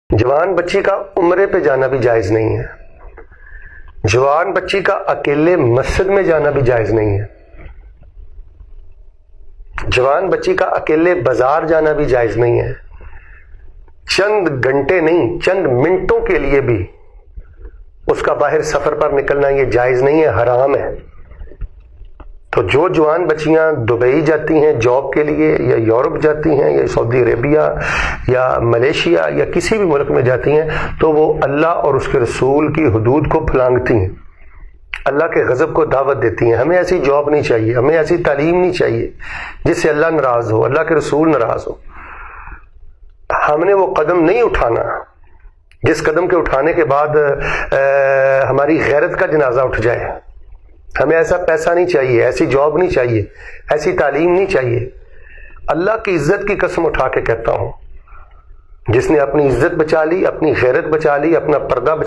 جوان بچی کا عمرے پہ جانا بھی جائز نہیں ہے. جوان بچی کا اکیلے مسجد میں جانا بھی جائز نہیں ہے. جوان بچی کا اکیلے بازار جانا بھی جائز نہیں ہے. چند گھنٹے نہیں، چند منٹوں کے لیے بھی اس کا باہر سفر پر نکلنا یہ جائز نہیں ہے، حرام ہے. تو جو جوان بچیاں دبئی جاتی ہیں جاب کے لیے، یا یورپ جاتی ہیں، یا سعودی عربیہ یا ملیشیا یا کسی بھی ملک میں جاتی ہیں، تو وہ اللہ اور اس کے رسول کی حدود کو پھلانگتی ہیں، اللہ کے غضب کو دعوت دیتی ہیں. ہمیں ایسی جاب نہیں چاہیے، ہمیں ایسی تعلیم نہیں چاہیے جس سے اللہ ناراض ہو، اللہ کے رسول ناراض ہو. ہم نے وہ قدم نہیں اٹھانا جس قدم کے اٹھانے کے بعد ہماری غیرت کا جنازہ اٹھ جائے. ہمیں ایسا پیسہ نہیں چاہیے، ایسی جاب نہیں چاہیے، ایسی تعلیم نہیں چاہیے. اللہ کی عزت کی قسم اٹھا کے کہتا ہوں، جس نے اپنی عزت بچا لی، اپنی غیرت بچا لی، اپنا پردہ بچا